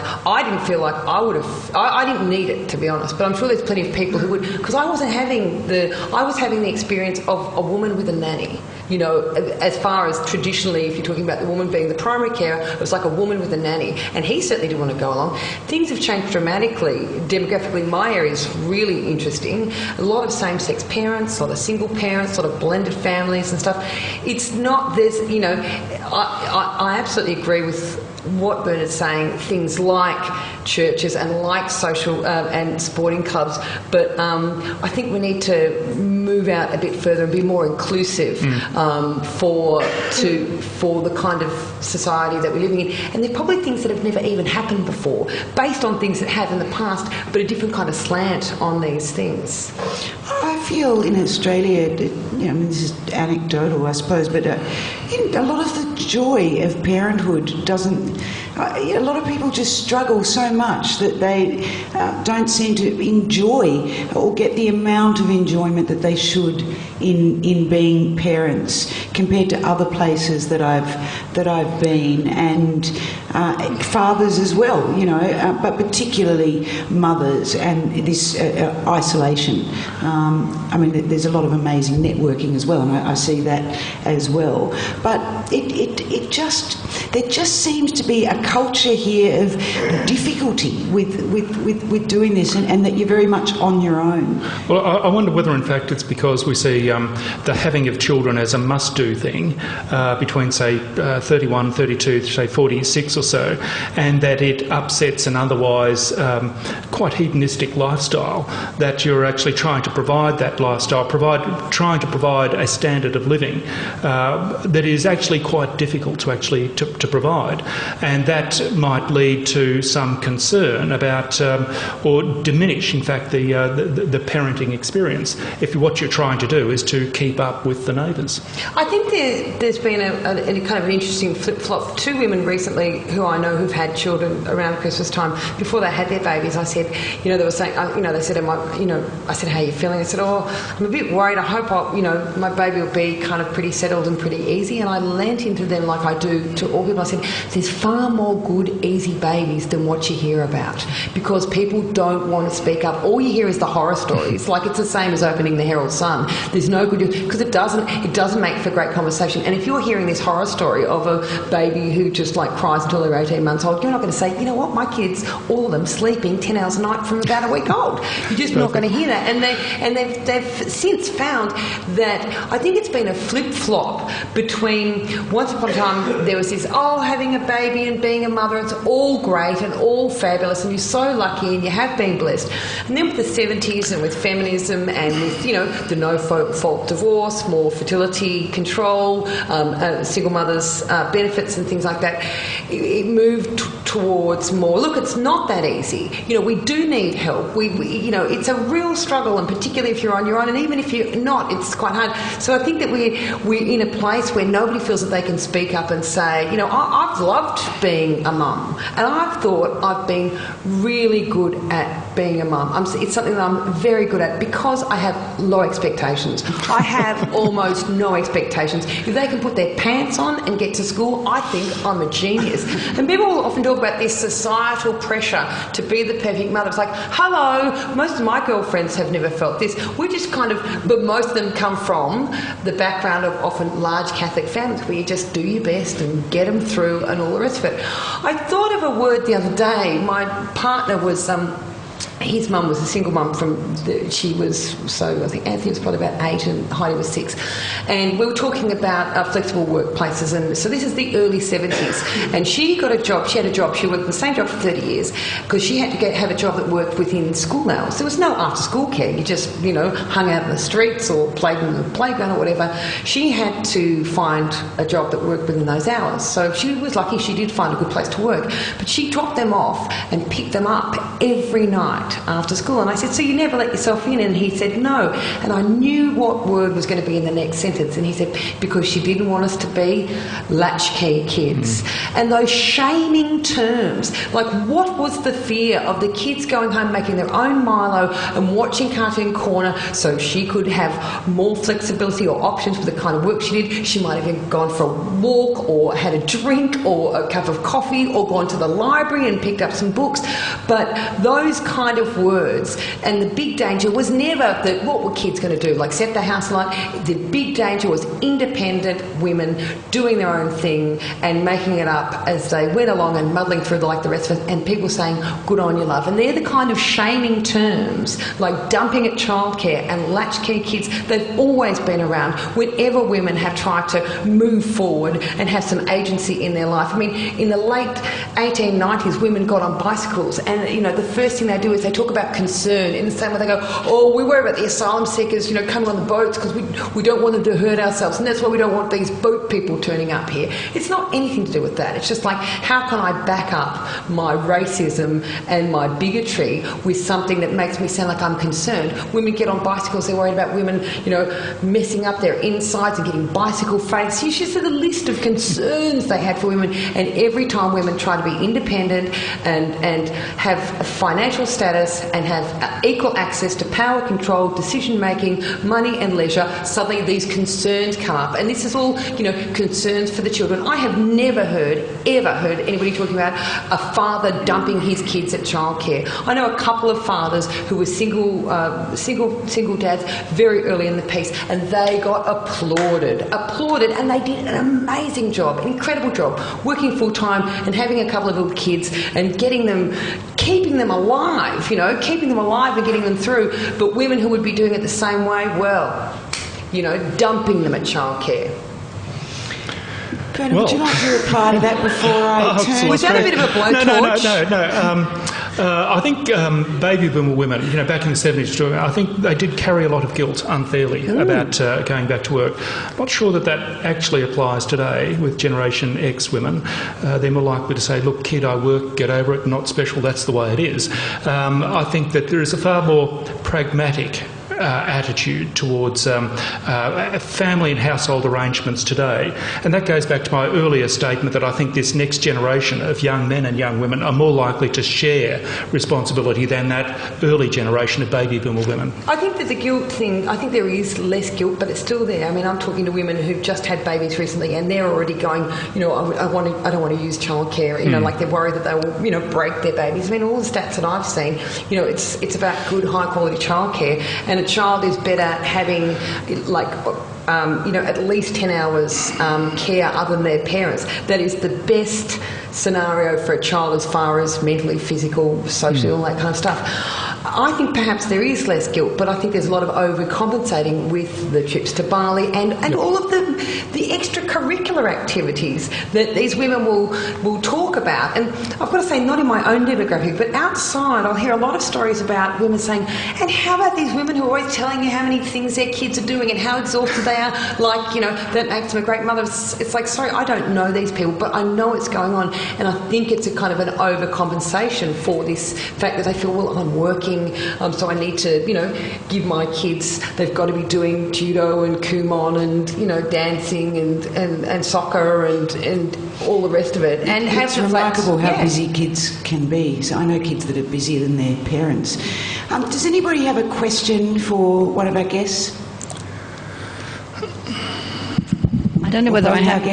I would have. I didn't need it, to be honest, but I'm sure there's plenty of people who would, because I was having the experience of a woman with a nanny. As far as traditionally, if you're talking about the woman being the primary carer, it was like a woman with a nanny, and he certainly didn't want to go along. Things have changed dramatically. Demographically, my area is really interesting. A lot of same-sex parents, a lot of single parents, a lot of blended families and stuff. It's not, I absolutely agree with what Bernard's saying, things like churches and like social and sporting clubs, but I think we need to move out a bit further and be more inclusive for the kind of society that we're living in. And there are probably things that have never even happened before, based on things that have in the past, but a different kind of slant on these things. I feel in Australia, this is anecdotal, I suppose, but a lot of the joy of parenthood doesn't... a lot of people just struggle so much that they don't seem to enjoy or get the amount of enjoyment that they should in being parents compared to other places that I've been, and fathers as well, but particularly mothers, and this isolation. There's a lot of amazing networking as well, and I see that as well. But there just seems to be a culture here of difficulty with doing this, and that you're very much on your own. Well, I wonder whether in fact it's because we see the having of children as a must-do thing between, say, 31, 32, say 46 or so, and that it upsets an otherwise quite hedonistic lifestyle, that you're actually trying to provide that lifestyle, trying to provide a standard of living that is actually quite difficult to provide, and that might lead to some concern about or diminish, in fact, the parenting experience if what you're trying to do is to keep up with the neighbours. I think there's been a kind of an interesting flip-flop. Two women recently who I know who've had children around Christmas time, before they had their babies, I said, they were saying, they said, I said, how are you feeling? I said, I'm a bit worried. I hope my baby will be kind of pretty settled and pretty easy. And I leant into them like I do to all people. I said, there's far more more good, easy babies than what you hear about, because people don't want to speak up. All you hear is the horror stories. Like, it's the same as opening the Herald Sun. There's no good, because it doesn't make for great conversation. And if you're hearing this horror story of a baby who just like cries until they're 18 months old, you're not going to say, you know what, my kids, all of them sleeping 10 hours a night from about a week old. You're just not going to hear that. And they've since found that, I think it's been a flip-flop between, once upon a time there was this, having a baby and being a mother, it's all great and all fabulous and you're so lucky and you have been blessed. And then with the 70s and with feminism and with, the no-fault divorce, more fertility control, single mothers' benefits and things like that, it moved towards more, look, it's not that easy. We do need help. It's a real struggle, and particularly if you're on your own, and even if you're not, it's quite hard. So I think that we're in a place where nobody feels that they can speak up and say, I've loved being a mum, and I've thought I've been really good at being a mum. It's something that I'm very good at because I have low expectations. I have almost no expectations. If they can put their pants on and get to school, I think I'm a genius. And people often talk about this societal pressure to be the perfect mother. It's like, hello, most of my girlfriends have never felt this. We just but most of them come from the background of often large Catholic families where you just do your best and get them through and all the rest of it. I thought of a word the other day. My partner was... his mum was a single mum she was, so I think Anthony was probably about 8 and Heidi was 6. And we were talking about flexible workplaces, and so this is the early 70s. And she got a job, she worked the same job for 30 years because she had to have a job that worked within school hours. There was no after school care, you just, hung out in the streets or played in the playground or whatever. She had to find a job that worked within those hours. So she was lucky, she did find a good place to work. But she dropped them off and picked them up every night after school. And I said, so you never let yourself in? And he said, no. And I knew what word was going to be in the next sentence. And he said, because she didn't want us to be latchkey kids. And those shaming terms, like what was the fear of the kids going home making their own Milo and watching Cartoon Corner so she could have more flexibility or options for the kind of work she did? She might have even gone for a walk or had a drink or a cup of coffee or gone to the library and picked up some books. But those kind of words, and the big danger was never that what were kids going to do, like set the house alight. The big danger was independent women doing their own thing and making it up as they went along and muddling through like the rest of us, and people saying, good on you, love. And they're the kind of shaming terms, like dumping at childcare and latchkey kids. They've always been around whenever women have tried to move forward and have some agency in their life. I mean, in the late 1890s, women got on bicycles, and the first thing they do is they talk about concern in the same way they go, we worry about the asylum seekers, coming on the boats because we don't want them to hurt ourselves, and that's why we don't want these boat people turning up here. It's not anything to do with that. It's just like, how can I back up my racism and my bigotry with something that makes me sound like I'm concerned? Women get on bicycles, they're worried about women, messing up their insides and getting bicycle fakes. You should see the list of concerns they had for women, and every time women try to be independent and have a financial status and have equal access to power, control, decision-making, money and leisure, suddenly these concerns come up. And this is all, concerns for the children. I have never ever heard anybody talking about a father dumping his kids at childcare. I know a couple of fathers who were single dads very early in the piece, and they got applauded, and they did an amazing job, an incredible job, working full-time and having a couple of little kids and keeping them alive, and getting them through. But women who would be doing it the same way, dumping them at childcare. Bernard, would you like to reply to that before I turn? Was that a bit of a blowtorch? No. I think baby boomer women, back in the 70s, I think they did carry a lot of guilt unfairly about going back to work. Not sure that actually applies today with Generation X women. They're more likely to say, look, kid, I work, get over it, not special, that's the way it is. I think that there is a far more pragmatic attitude towards family and household arrangements today. And that goes back to my earlier statement that I think this next generation of young men and young women are more likely to share responsibility than that early generation of baby boomer women. I think that the guilt thing, I think there is less guilt, but it's still there. I mean, I'm talking to women who've just had babies recently and they're already going, I don't want to use childcare, like they're worried that they will, break their babies. I mean, all the stats that I've seen, it's about good, high quality childcare, and a child is better having at least 10 hours care other than their parents. That is the best scenario for a child as far as mentally, physical, socially, all that kind of stuff. I think perhaps there is less guilt, but I think there's a lot of overcompensating with the trips to Bali and all of the extracurricular activities that these women will talk about. And I've got to say, not in my own demographic, but outside, I'll hear a lot of stories about women saying, and how about these women who are always telling you how many things their kids are doing and how exhausted they are, that makes them a great mother. It's like, sorry, I don't know these people, but I know it's going on. And I think it's a kind of an overcompensation for this fact that they feel, well, I'm working, so I need to, give my kids, they've got to be doing judo and kumon and, dancing and soccer and all the rest of it. And it's remarkable how busy kids can be. So I know kids that are busier than their parents. Does anybody have a question for one of our guests? I don't know whether I have.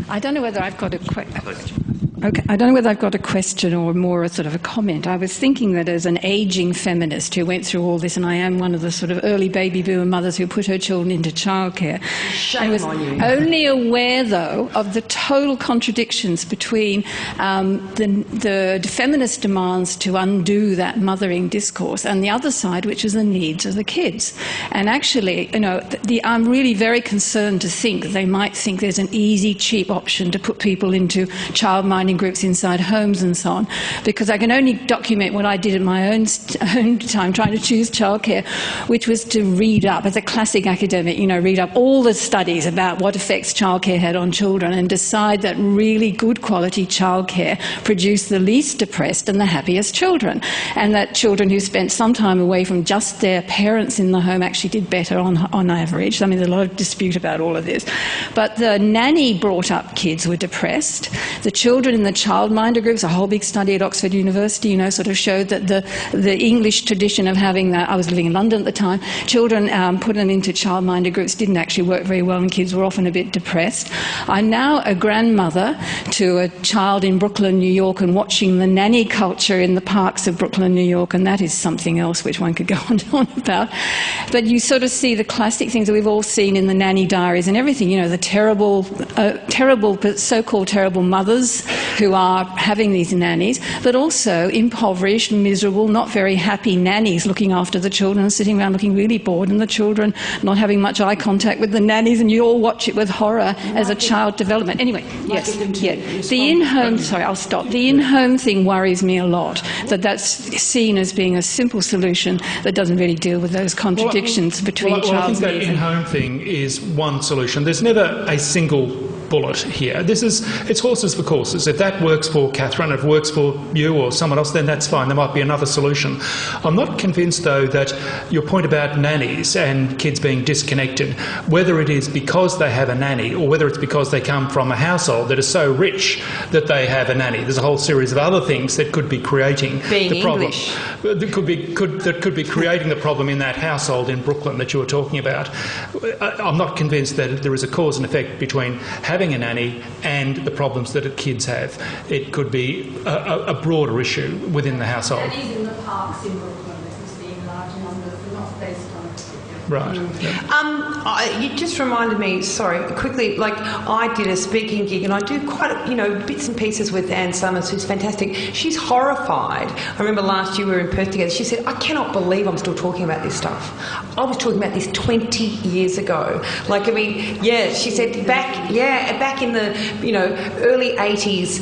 I don't know whether I've got a question. Okay, I don't know whether I've got a question or more a sort of a comment. I was thinking that as an ageing feminist who went through all this, and I am one of the sort of early baby boomer mothers who put her children into childcare. Shame I was on you. only aware, though, of the total contradictions between the feminist demands to undo that mothering discourse and the other side, which is the needs of the kids. And actually, I'm really very concerned to think they might think there's an easy, cheap option to put people into childminding groups inside homes and so on, because I can only document what I did in my own time trying to choose childcare, which was to read up, as a classic academic, read up all the studies about what effects childcare had on children and decide that really good quality childcare produced the least depressed and the happiest children, and that children who spent some time away from just their parents in the home actually did better on average. I mean, there's a lot of dispute about all of this. But the nanny brought up kids were depressed. The children in the childminder groups, a whole big study at Oxford University, sort of showed that the English tradition of having that, I was living in London at the time, children put them into childminder groups didn't actually work very well and kids were often a bit depressed. I'm now a grandmother to a child in Brooklyn, New York, and watching the nanny culture in the parks of Brooklyn, New York, and that is something else which one could go on about. But you sort of see the classic things that we've all seen in the nanny diaries and everything, the terrible, so-called terrible mothers who are having these nannies, but also impoverished, miserable, not very happy nannies looking after the children and sitting around looking really bored, and the children not having much eye contact with the nannies, and you all watch it with horror as a child development. Anyway, yes. The in-home, sorry, I'll stop. The in-home thing worries me a lot, that's seen as being a simple solution that doesn't really deal with those contradictions between child's needs. I think that in-home thing is one solution. There's never a single bullet here. It's horses for courses. If that works for Catherine, if it works for you or someone else, then that's fine. There might be another solution. I'm not convinced, though, that your point about nannies and kids being disconnected, whether it is because they have a nanny or whether it's because they come from a household that is so rich that they have a nanny. There's a whole series of other things that could be creating the problem. That could be creating the problem in that household in Brooklyn that you were talking about. I'm not convinced that there is a cause and effect between having a nanny and the problems that kids have. It could be a broader issue within the household. Nannies in the parks in Brooklyn, this is being large numbers, but not based on Right. Yeah. You just reminded me, sorry, quickly, I did a speaking gig and I do quite, bits and pieces with Anne Summers, who's fantastic. She's horrified. I remember last year we were in Perth together. She said, I cannot believe I'm still talking about this stuff. I was talking about this 20 years ago. She said back in the, early 80s,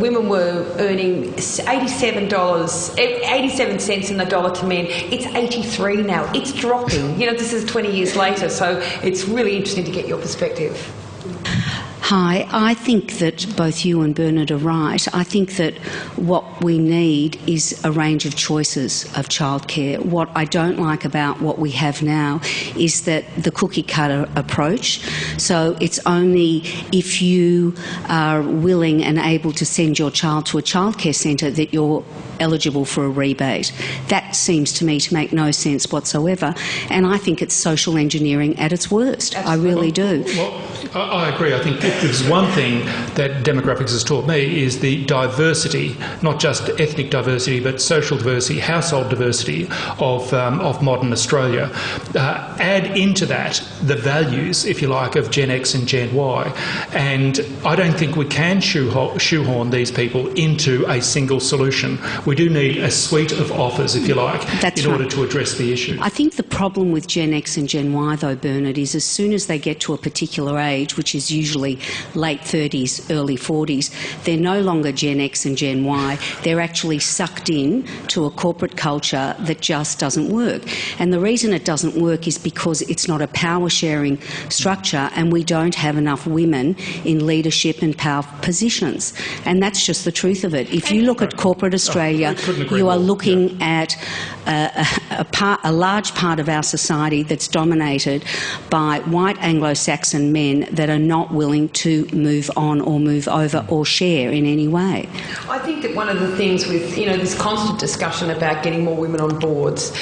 women were earning $87 cents in the dollar to men. It's 83 now. It's dropping. This is 20 years later, so it's really interesting to get your perspective. Hi, I think that both you and Bernard are right. I think that what we need is a range of choices of childcare. What I don't like about what we have now is that the cookie cutter approach. So it's only if you are willing and able to send your child to a childcare centre that you're eligible for a rebate. That seems to me to make no sense whatsoever, and I think it's social engineering at its worst. Absolutely. I really do. Well, I agree. I think if there's one thing that demographics has taught me is the diversity, not just ethnic diversity, but social diversity, household diversity of modern Australia. Add into that the values, if you like, of Gen X and Gen Y, and I don't think we can shoehorn these people into a single solution. We do need a suite of offers, if you like, in order to address the issue. I think the problem with Gen X and Gen Y, though, Bernard, is as soon as they get to a particular age, which is usually late 30s, early 40s, they're no longer Gen X and Gen Y. They're actually sucked in to a corporate culture that just doesn't work. And the reason it doesn't work is because it's not a power-sharing structure, and we don't have enough women in leadership and power positions. And that's just the truth of it. If you look at corporate Australia, you are looking at a large part of our society that's dominated by white Anglo-Saxon men that are not willing to move on or move over or share in any way. I think that one of the things with, this constant discussion about getting more women on boards,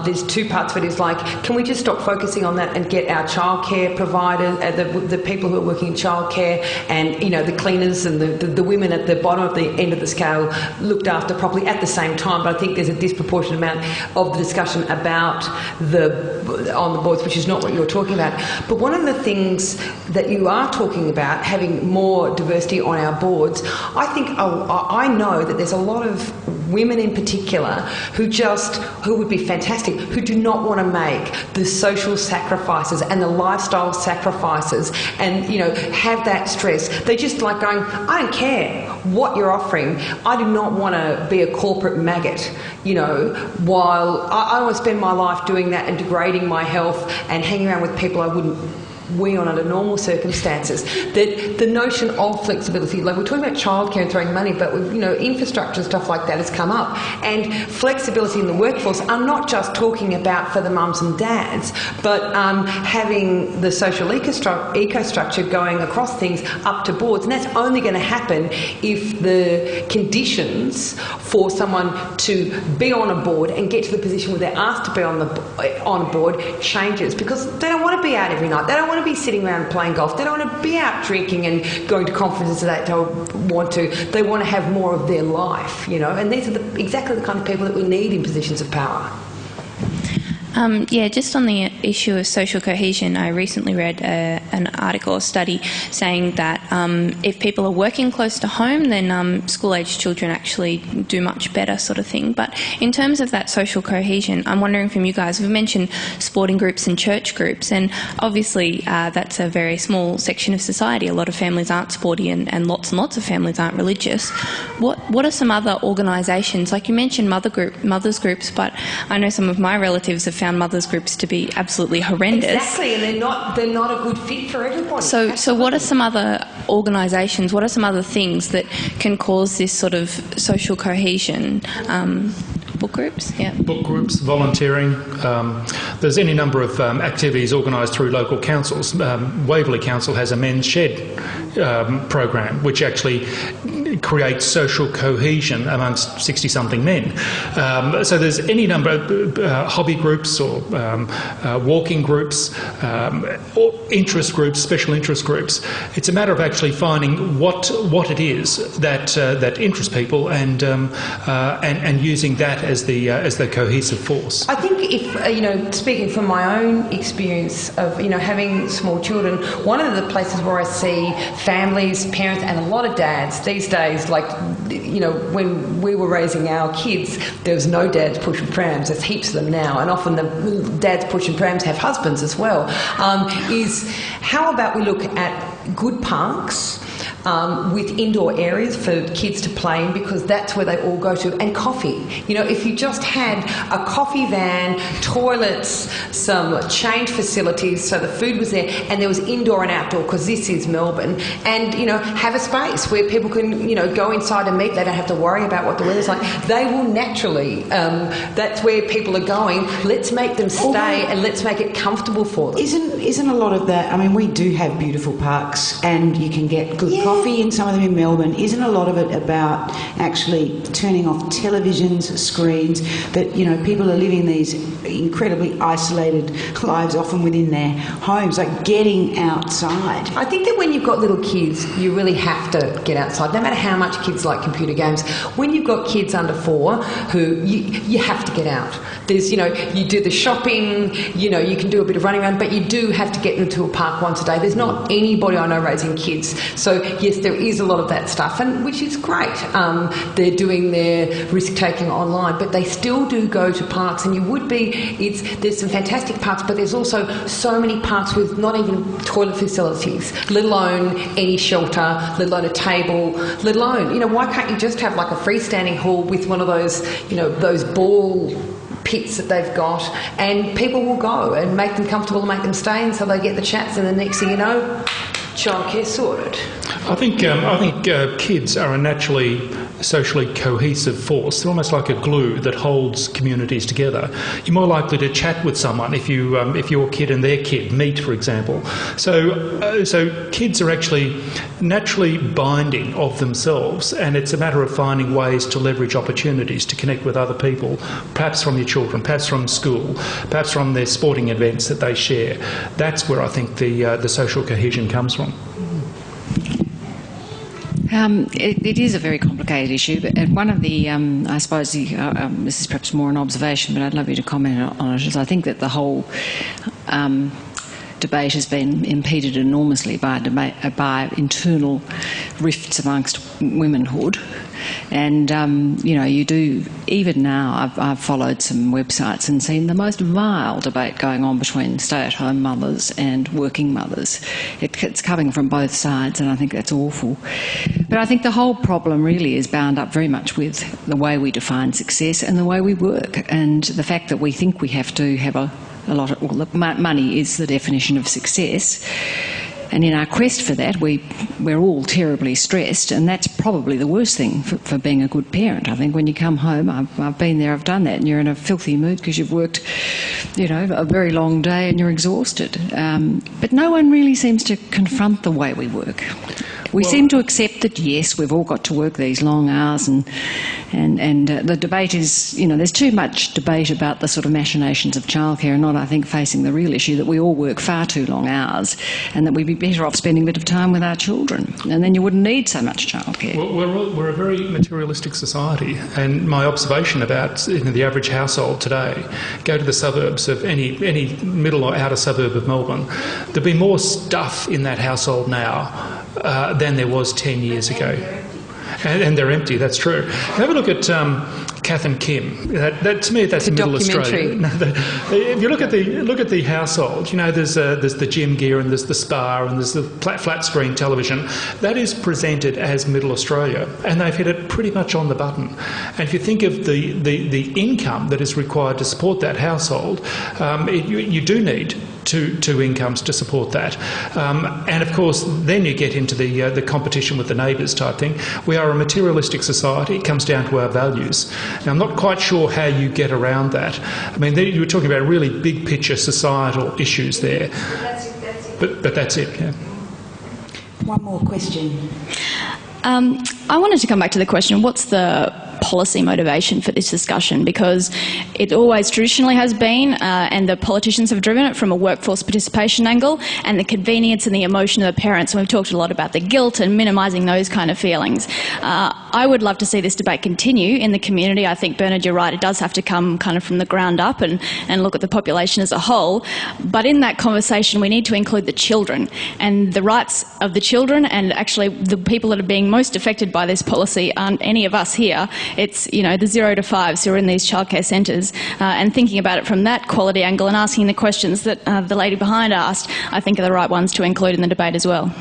there's two parts of it. Is like, can we just stop focusing on that and get our childcare providers, the people who are working in childcare, and the cleaners and the women at the bottom of the end of the scale looked after properly at the same time? But I think there's a disproportionate amount of the discussion about on the boards, which is not what you're talking about. But one of the things that you are talking about, having more diversity on our boards, I know that there's a lot of women in particular who would be fantastic, who do not want to make the social sacrifices and the lifestyle sacrifices and, have that stress. They're just like going, I don't care what you're offering. I do not want to be a corporate maggot, while I want to spend my life doing that and degrading my health and hanging around with people I wouldn't we on under normal circumstances. That the notion of flexibility, like we're talking about childcare and throwing money, but infrastructure and stuff like that has come up. And flexibility in the workforce, I'm not just talking about for the mums and dads, but having the social eco-structure going across things up to boards. And that's only going to happen if the conditions for someone to be on a board and get to the position where they're asked to be on a board changes, because they don't want to be out every night. They don't want to be sitting around playing golf. They don't want to be out drinking and going to conferences that they want to. They want to have more of their life, and these are exactly the kind of people that we need in positions of power. Just on the issue of social cohesion, I recently read an article or study saying that if people are working close to home, then school-aged children actually do much better, sort of thing. But in terms of that social cohesion, I'm wondering from you guys, we've mentioned sporting groups and church groups, and obviously that's a very small section of society. A lot of families aren't sporty, and lots of families aren't religious. What are some other organisations? Like you mentioned mothers groups, but I know some of my relatives have found mothers groups to be absolutely horrendous. Exactly, and they're not a good fit for everybody. So what are some other organisations, what are some other things that can cause this sort of social cohesion? Book groups, yeah. Book groups, volunteering. There's any number of activities organised through local councils. Waverley Council has a men's shed program, which actually creates social cohesion amongst 60-something men. So there's any number of hobby groups or walking groups, or interest groups, special interest groups. It's a matter of actually finding what it is that interests people and using that as the cohesive force. I think if speaking from my own experience of having small children, one of the places where I see families, parents, and a lot of dads these days, like when we were raising our kids, there was no dads pushing prams. There's heaps of them now, and often the dads pushing prams have husbands as well. Is how about we look at good parks, with indoor areas for kids to play in, because that's where they all go to. And coffee. You know, if you just had a coffee van, toilets, some change facilities, so the food was there, and there was indoor and outdoor, because this is Melbourne, and, you know, have a space where people can, you know, go inside and meet. They don't have to worry about what the weather's like. They will naturally, that's where people are going. Let's make them stay and let's make it comfortable for them. Isn't a lot of that, I mean, we do have beautiful parks and you can get good coffee in some of them in Melbourne. Isn't a lot of it about actually turning off televisions, screens, that, you know, people are living these incredibly isolated lives, often within their homes, like getting outside? I think that when you've got little kids, you really have to get outside, no matter how much kids like computer games. When you've got kids under 4 who you have to get out. There's, you know, you do the shopping, you know, you can do a bit of running around, but you do have to get them to a park once a day. There's not anybody I know raising kids. So, yes, there is a lot of that stuff, and which is great. They're doing their risk-taking online, but they still do go to parks, and you would be, there's some fantastic parks, but there's also so many parks with not even toilet facilities, let alone any shelter, let alone a table, let alone, you know, why can't you just have like a freestanding hall with one of those, you know, those ball pits that they've got, and people will go and make them comfortable and make them stay, and so they get the chats, and the next thing you know, childcare sorted. I think kids are a naturally socially cohesive force. They're almost like a glue that holds communities together. You're more likely to chat with someone if your kid and their kid meet, for example. So kids are actually naturally binding of themselves, and it's a matter of finding ways to leverage opportunities to connect with other people, perhaps from your children, perhaps from school, perhaps from their sporting events that they share. That's where I think the social cohesion comes from. It is a very complicated issue, but one of the, I suppose, this is perhaps more an observation, but I'd love you to comment on it, is I think that the whole debate has been impeded enormously by internal rifts amongst womenhood. And, you know, you do, even now, I've followed some websites and seen the most vile debate going on between stay-at-home mothers and working mothers. It's coming from both sides, and I think that's awful. But I think the whole problem really is bound up very much with the way we define success and the way we work, and the fact that we think we have to have a lot of, well, money is the definition of success. And in our quest for that, we're all terribly stressed, and that's probably the worst thing for being a good parent. I think when you come home, I've been there, I've done that, and you're in a filthy mood because you've worked, you know, a very long day and you're exhausted. But no one really seems to confront the way we work. We seem to accept that, yes, we've all got to work these long hours, and the debate is, you know, there's too much debate about the sort of machinations of childcare and not, I think, facing the real issue that we all work far too long hours and that we'd be better off spending a bit of time with our children, and then you wouldn't need so much childcare. Well, we're a very materialistic society, and my observation about the average household today, go to the suburbs of any middle or outer suburb of Melbourne, there'll be more stuff in that household now than there was 10 years ago. And they're empty, that's true. Have a look at Kath and Kim. To me, that's middle Australia. If you look at the household, you know, there's the gym gear and there's the spa and there's the flat screen television. That is presented as middle Australia, and they've hit it pretty much on the button. And if you think of the income that is required to support that household, you do need two incomes to support that. And of course, then you get into the competition with the neighbours type thing. We are a materialistic society. It comes down to our values. Now, I'm not quite sure how you get around that. I mean, you were talking about really big picture societal issues there. But that's it, yeah. One more question. I wanted to come back to the question, what's the policy motivation for this discussion? Because it always traditionally has been, and the politicians have driven it from a workforce participation angle and the convenience and the emotion of the parents. And we've talked a lot about the guilt and minimising those kind of feelings. I would love to see this debate continue in the community. I think, Bernard, you're right, it does have to come kind of from the ground up and look at the population as a whole. But in that conversation, we need to include the children and the rights of the children, and actually the people that are being most affected by this policy aren't any of us here. It's, you know, the 0 to 5s who are in these childcare centres, and thinking about it from that quality angle and asking the questions that the lady behind asked, I think are the right ones to include in the debate as well.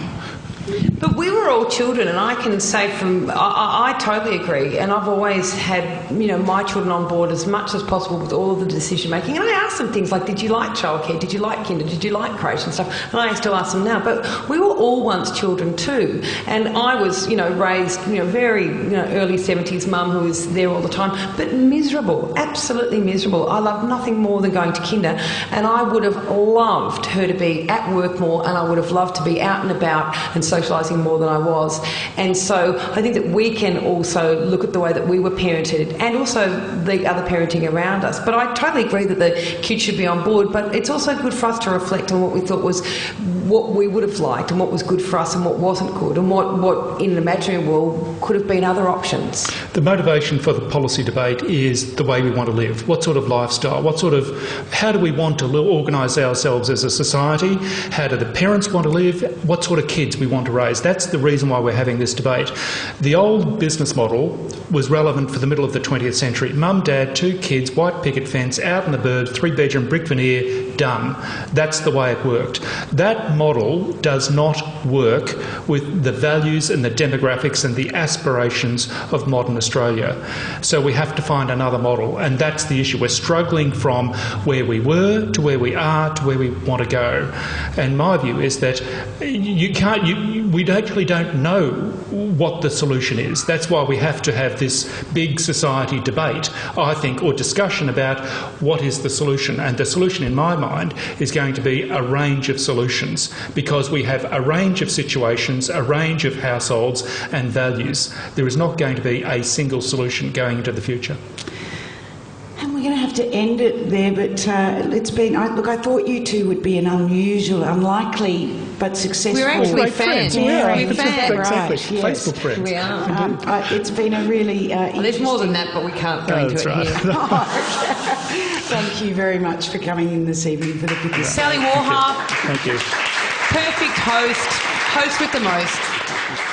But we were all children, and I can say I totally agree, and I've always had, my children on board as much as possible with all of the decision making. And I asked them things like, did you like childcare? Did you like kinder? Did you like creche and stuff? And I still ask them now. But we were all once children too, and I was, raised, very, early 70s mum who was there all the time, but miserable, absolutely miserable. I loved nothing more than going to kinder, and I would have loved her to be at work more, and I would have loved to be out and about and socialising more than I was. And so I think that we can also look at the way that we were parented and also the other parenting around us. But I totally agree that the kids should be on board, but it's also good for us to reflect on what we thought was what we would have liked and what was good for us and what wasn't good, and what in an imaginary world could have been other options. The motivation for the policy debate is the way we want to live. What sort of lifestyle? How do we want to organise ourselves as a society? How do the parents want to live? What sort of kids we want to raise? That's the reason why we're having this debate. The old business model was relevant for the middle of the 20th century. Mum, dad, 2 kids, white picket fence, out in the bird, 3-bedroom, brick veneer, done. That's the way it worked. That model does not work with the values and the demographics and the aspirations of modern Australia. So we have to find another model, and that's the issue. We're struggling from where we were to where we are to where we want to go. And my view is that we actually don't know what the solution is. That's why we have to have this big society debate, I think, or discussion about what is the solution. And the solution in my mind is going to be a range of solutions, because we have a range of situations, a range of households and values. There is not going to be a single solution going into the future. And we're going to have to end it there, but it's been... I thought you two would be an unusual, unlikely but successful... We're actually fans. We're fans. Exactly. Right, yes. Facebook friends. We are. It's been a really there's more than that, but we can't go into it here. Thank you very much for coming in this evening for the Picnic. Sally Warhaft. Thank you. Perfect host with the most.